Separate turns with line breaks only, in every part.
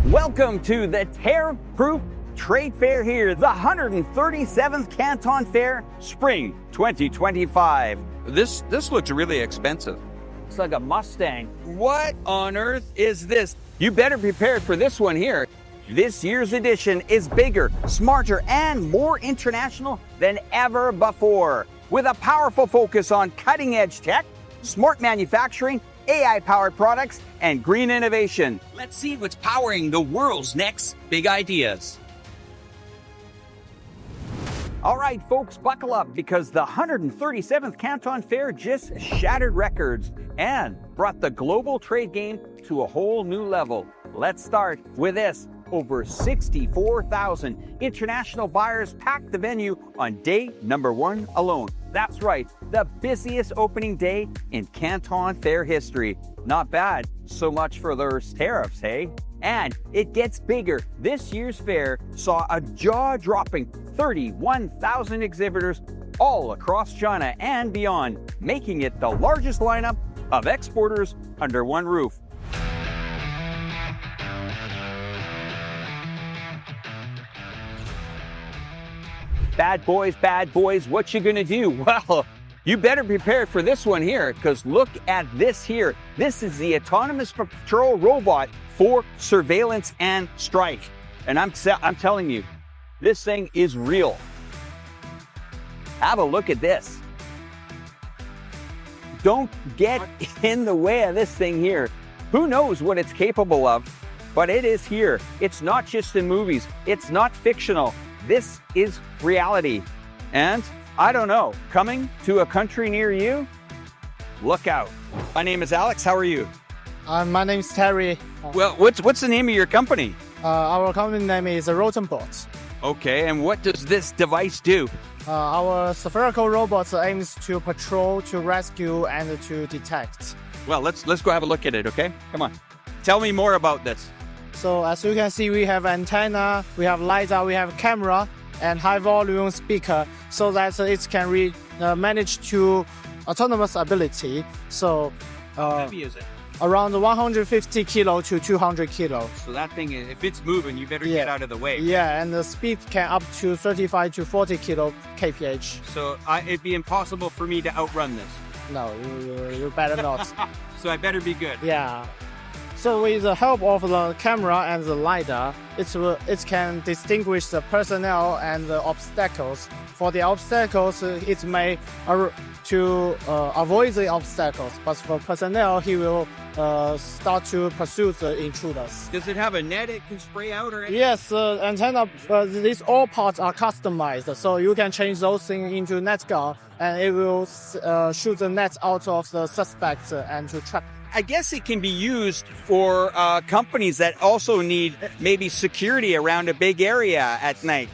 Welcome to the Tear-Proof Trade Fair here, the 137th Canton Fair, Spring 2025.
This looks really expensive.
It's like a Mustang. What on earth is this? You better prepare for this one here. This year's edition is bigger, smarter, and more international than ever before, with a powerful focus on cutting-edge tech, smart manufacturing, AI-powered products, and green innovation.
Let's see what's powering the world's next big ideas.
All right, folks, buckle up because the 137th Canton Fair just shattered records and brought the global trade game to a whole new level. Let's start with this. Over 64,000 international buyers packed the venue on day number 1 alone. That's right, the busiest opening day in Canton Fair history. Not bad, so much for those tariffs, hey? And it gets bigger. This year's fair saw a jaw-dropping 31,000 exhibitors all across China and beyond, making it the largest lineup of exporters under one roof. Bad boys, what you gonna do? Well, you better prepare for this one here, because look at this here. This is the autonomous patrol robot for surveillance and strike. And I'm telling you, this thing is real. Have a look at this. Don't get in the way of this thing here. Who knows what it's capable of, but it is here. It's not just in movies. It's not fictional. This is reality. And I don't know, coming to a country near you? Look out. My name is Alex. How are you?
My name is Terry.
Well, what's the name of your company?
Our company name is Rotenbot.
Okay, and what does this device do?
Our spherical robot aims to patrol, to rescue, and to detect.
Well, let's go have a look at it, okay? Come on. Tell me more about this.
So as you can see, we have antenna, we have LiDAR, we have camera, and high volume speaker, so that it can manage to autonomous ability. So
how heavy is it?
Around 150 kilo to 200 kilo.
So that thing, if it's moving, you better get out of the way.
Yeah, and the speed can up to 35 to 40 kilo kph.
So it'd be impossible for me to outrun this.
No, you better not.
So I better be good.
Yeah. So with the help of the camera and the LiDAR, it can distinguish the personnel and the obstacles. For the obstacles, it may to avoid the obstacles, but for personnel, he will start to pursue the intruders.
Does it have a net it can spray out or anything?
Yes, antenna, these all parts are customized, so you can change those things into net gun, and it will shoot the net out of the suspect and to trap.
I guess it can be used for companies that also need maybe security around a big area at night.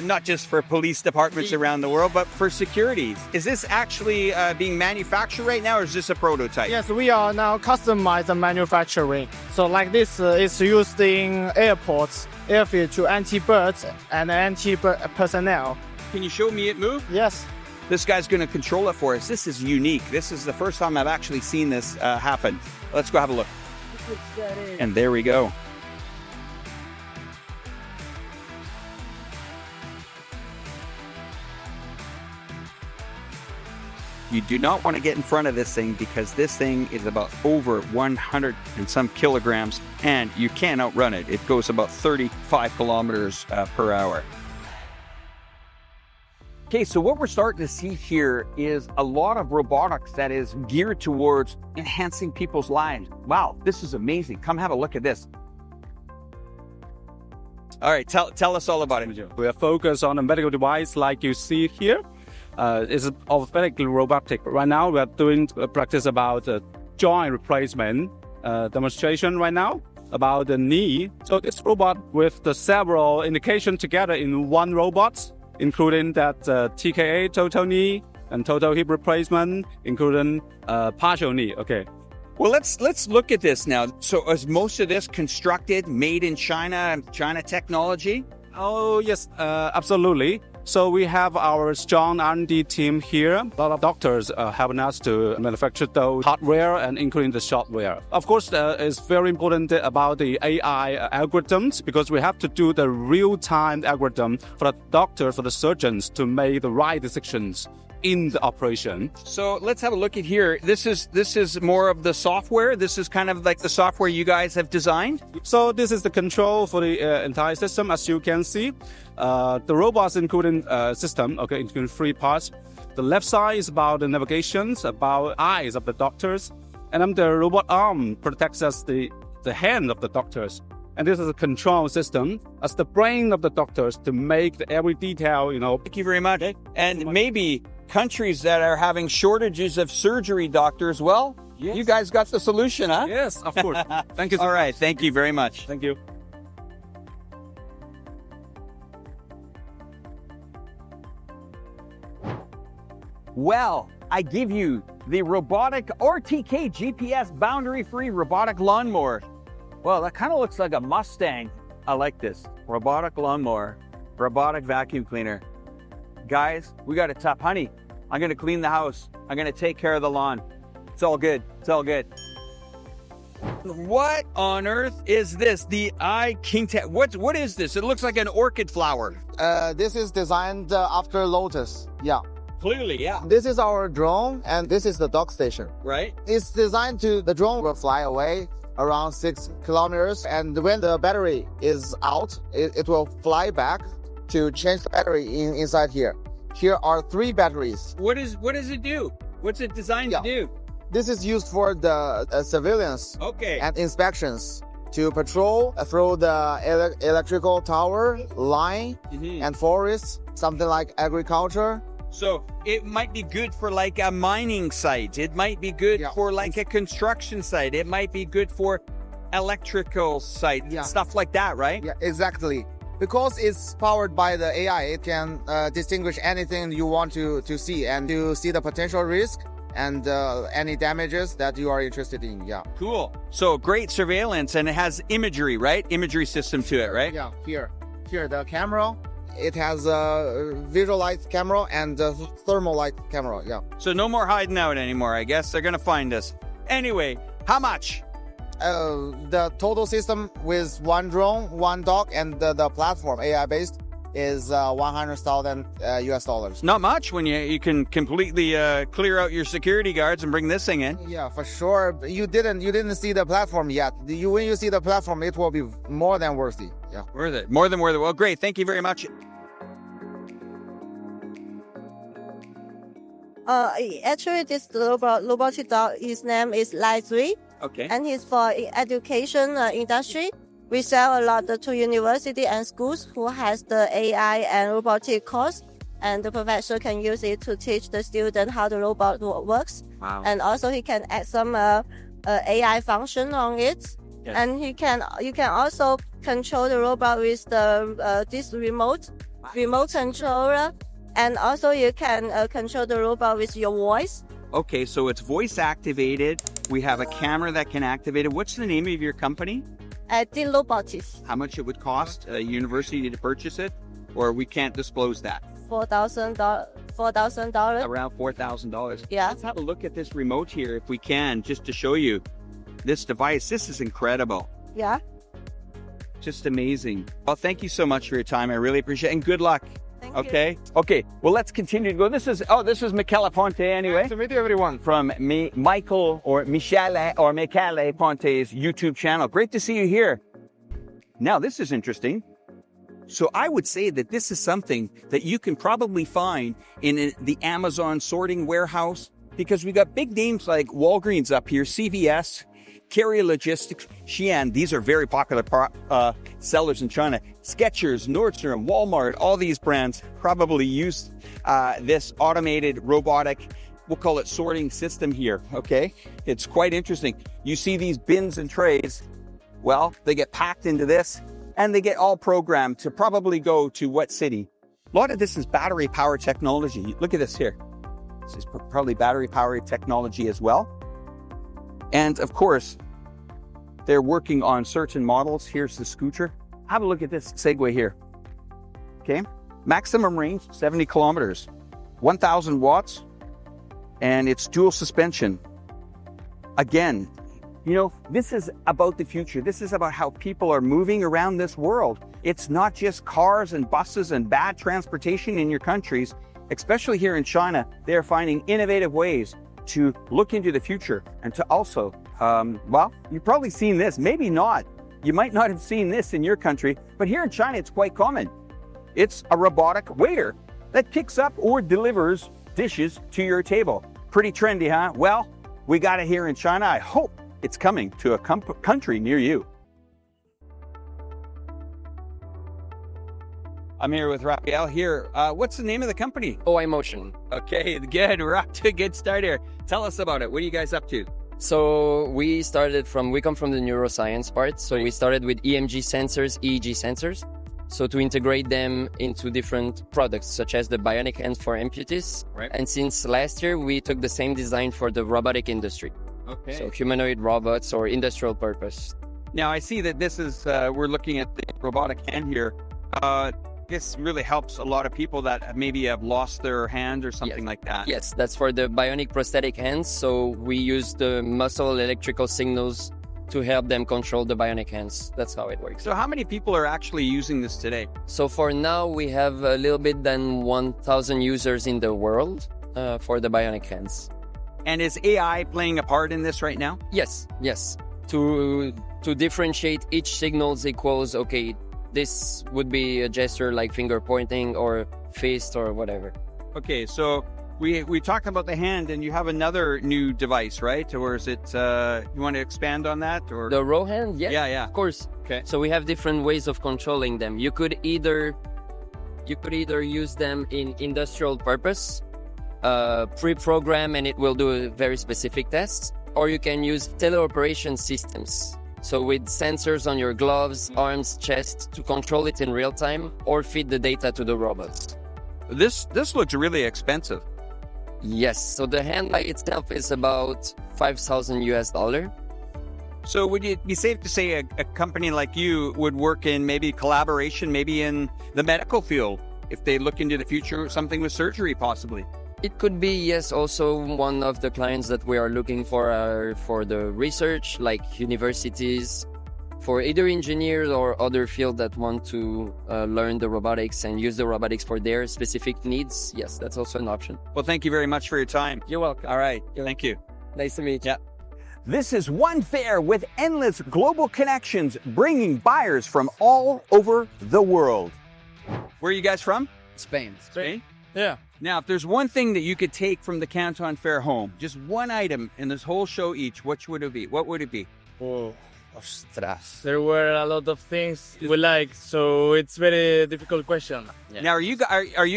Not just for police departments around the world, but for securities. Is this actually being manufactured right now, or is this a prototype?
Yes, we are now customized manufacturing. So like this is used in airports, airfield to anti-birds and anti-bird personnel.
Can you show me it move?
Yes.
This guy's going to control it for us. This is unique. This is the first time I've actually seen this happen. Let's go have a look. And there we go. You do not want to get in front of this thing because this thing is about over 100 and some kilograms, and you can't outrun it. It goes about 35 kilometers per hour. Okay, so what we're starting to see here is a lot of robotics that is geared towards enhancing people's lives. Wow, this is amazing. Come have a look at this. All right, tell us all about it.
We are focused on a medical device like you see here. It's orthopedic robotic. Right now, we are doing a practice about joint replacement demonstration right now about the knee. So this robot with the several indications together in one robot, including that TKA, total knee, and total hip replacement, including partial knee. Okay.
Well, let's look at this now. So is most of this constructed, made in China, China technology?
Oh, yes, absolutely. So we have our strong R&D team here. A lot of doctors helping us to manufacture those hardware and including the software. Of course, it's very important about the AI algorithms because we have to do the real-time algorithm for the doctor, for the surgeons to make the right decisions in the operation.
So let's have a look at here. This is more of the software. This is kind of like the software you guys have designed.
So this is the control for the entire system. As you can see, the robots including system, okay, including 3 parts. The left side is about the navigations, about eyes of the doctors, and then the robot arm protects us the hand of the doctors. And this is a control system as the brain of the doctors to make every detail,
Thank you very much. And maybe countries that are having shortages of surgery doctors, well,
yes.
You guys got the solution, huh?
Yes, of course. Thank you so
All right,
much.
thank you very much.
Thank you.
Well, I give you the robotic RTK GPS boundary-free robotic lawnmower. Well, that kind of looks like a Mustang. I like this. Robotic lawnmower, robotic vacuum cleaner. Guys, we got it tough. Honey, I'm going to clean the house. I'm going to take care of the lawn. It's all good. It's all good. What on earth is this? The King Tat. What is this? It looks like an orchid flower.
This is designed after Lotus. Yeah.
Clearly, yeah.
This is our drone, and this is the dock station.
Right?
It's designed the drone will fly away around 6 kilometers, and when the battery is out, it will fly back to change the battery inside here. Here are 3 batteries.
What does it do? What's it designed to do?
This is used for the surveillance and inspections to patrol through the electrical tower, line, and forests, something like agriculture.
So it might be good for like a mining site. It might be good for like a construction site. It might be good for electrical site, stuff like that, right?
Yeah, exactly. Because it's powered by the AI, it can distinguish anything you want to see and to see the potential risk and any damages that you are interested in. Yeah.
Cool. So great surveillance, and it has imagery, right? Imagery system to it, right?
Yeah. Here the camera. It has a visual light camera and a thermal light camera. Yeah.
So no more hiding out anymore. I guess they're gonna find us. Anyway, how much?
The total system with 1 drone, 1 dock, and the platform AI-based is $100,000 US.
Not much when you can completely clear out your security guards and bring this thing in.
Yeah, for sure. You didn't see the platform yet. When you see the platform, it will be more than worthy. Yeah,
worth it. More than worth it. Well, great. Thank you very much.
Actually, this robotic dog, his name is Li-Gong.
Okay.
And he's for education industry. We sell a lot to university and schools who has the AI and robotic course, and the professor can use it to teach the student how the robot works.
Wow.
And also he can add some AI function on it.
Yes.
And you can also control the robot with the this remote controller, and also you can control the robot with your voice.
Okay, so it's voice activated. We have a camera that can activate it. What's the name of your company?
DEEP Robotics.
How much it would cost a university to purchase it? Or we can't disclose that?
$4,000.
Around $4,000.
Yeah.
Let's have a look at this remote here if we can, just to show you this device. This is incredible.
Yeah.
Just amazing. Well, thank you so much for your time. I really appreciate it. And good luck.
Thank
you. Okay, well, let's continue to go. This is Michele Ponte anyway.
Nice to meet you, everyone.
From Michele Ponte's YouTube channel. Great to see you here. Now, this is interesting. So I would say that this is something that you can probably find in the Amazon sorting warehouse, because we got big names like Walgreens up here, CVS, Carrier Logistics, Xi'an. These are very popular sellers in China. Skechers, Nordstrom, Walmart, all these brands probably use this automated robotic, we'll call it sorting system here, okay? It's quite interesting. You see these bins and trays, well, they get packed into this, and they get all programmed to probably go to what city. A lot of this is battery power technology. Look at this here. This is probably battery power technology as well. And of course, they're working on certain models. Here's the scooter. Have a look at this Segway here. Okay. Maximum range, 70 kilometers, 1,000 watts, and it's dual suspension. Again, you know, this is about the future. This is about how people are moving around this world. It's not just cars and buses and bad transportation in your countries. Especially here in China, they're finding innovative ways to look into the future and to also, well, you've probably seen this, maybe not. You might not have seen this in your country, but here in China, it's quite common. It's a robotic waiter that picks up or delivers dishes to your table. Pretty trendy, huh? Well, we got it here in China. I hope it's coming to a country near you. I'm here with Raphael here. What's the name of the company?
OI Motion.
Okay, good. We're off to a good start here. Tell us about it. What are you guys up to?
So we come from the neuroscience part. So we started with EMG sensors, EEG sensors. So to integrate them into different products, such as the bionic hands for amputees.
Right.
And since last year, we took the same design for the robotic industry.
Okay.
So humanoid robots or industrial purpose.
Now I see that this is, we're looking at the robotic hand here. This really helps a lot of people that maybe have lost their hand or something like that.
Yes, that's for the bionic prosthetic hands. So we use the muscle electrical signals to help them control the bionic hands. That's how it works.
So how many people are actually using this today?
So for now, we have a little bit than 1,000 users in the world for the bionic hands.
And is AI playing a part in this right now?
Yes. To differentiate each signals equals, okay, this would be a gesture like finger pointing or fist or whatever.
Okay, so we talked about the hand, and you have another new device, right? Or is it, you want to expand on that? Or
The row hand? Yes,
Yeah.
of course.
Okay.
So we have different ways of controlling them. You could either use them in industrial purpose, pre-program, and it will do very specific tests, or you can use teleoperation systems. So with sensors on your gloves, arms, chest to control it in real time or feed the data to the robots.
This looks really expensive.
Yes, so the hand by itself is about $5,000 US.
So would it be safe to say a company like you would work in maybe collaboration, maybe in the medical field, if they look into the future, something with surgery possibly?
It could be, yes, also one of the clients that we are looking for are for the research, like universities, for either engineers or other field that want to learn the robotics and use the robotics for their specific needs. Yes, that's also an option.
Well, thank you very much for your time.
You're welcome.
All right, thank you.
Nice to meet you.
Yeah. This is one fair with endless global connections, bringing buyers from all over the world. Where are you guys from?
Spain.
Spain?
Yeah.
Now, if there's one thing that you could take from the Canton Fair home, just one item in this whole show each, what would it be? What would it be?
Oh, ostras. There were a lot of things we like, so it's very difficult question.
Yeah.
Now, are you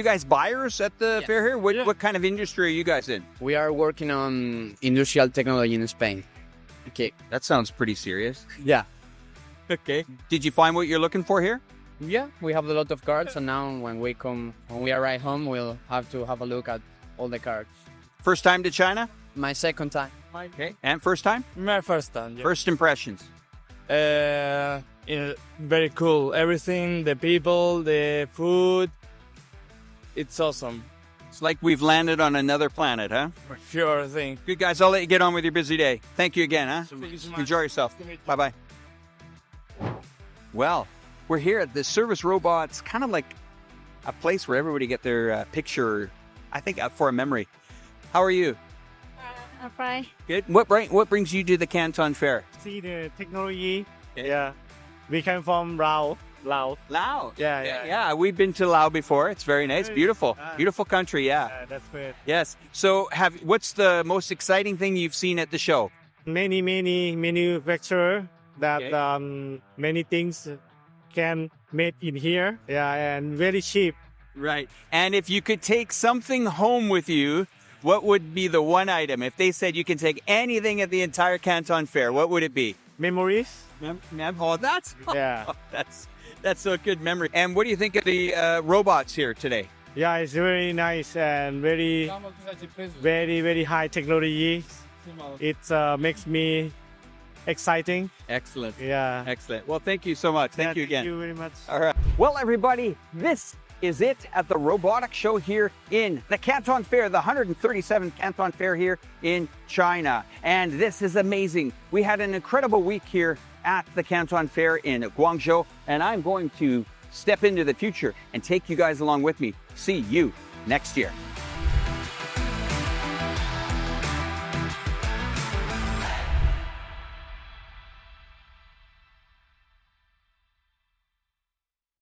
guys buyers at the fair here? What kind of industry are you guys in?
We are working on industrial technology in Spain.
Okay, that sounds pretty serious.
Yeah.
Okay. Did you find what you're looking for here?
Yeah, we have a lot of cards, and now when we arrive home, we'll have to have a look at all the cards.
First time to China?
My second time.
Okay. And first time?
My first time. Yeah.
First impressions?
Very cool. Everything, the people, the food. It's awesome.
It's like we've landed on another planet, huh?
Sure thing.
Good, guys. I'll let you get on with your busy day. Thank you again, huh?
Thank you so much.
Enjoy yourself. Bye-bye. Well, we're here at the Service Robots, kind of like a place where everybody get their picture, I think, for a memory. How are you?
I'm fine.
Good. What brings you to the Canton Fair?
See the technology.
Okay.
Yeah. We came from Laos.
Laos.
Yeah.
Yeah, we've been to Laos before. It's very nice. Beautiful. Beautiful country, yeah.
That's great.
Yes. So what's the most exciting thing you've seen at the show?
Many manufacturer that many things can made in here. Yeah, and very cheap.
Right. And if you could take something home with you, what would be the one item? If they said you can take anything at the entire Canton Fair, what would it be?
Memories.
Oh, that's
Yeah.
that's a good memory. And what do you think of the robots here today?
Yeah, it's very nice and very high technology. It makes me exciting.
Excellent.
Yeah.
Excellent. Well, thank you so much. Thank you again.
Thank you very much.
All right. Well, everybody, this is it at the robotics show here in the Canton Fair, the 137th Canton Fair here in China. And this is amazing. We had an incredible week here at the Canton Fair in Guangzhou, and I'm going to step into the future and take you guys along with me. See you next year.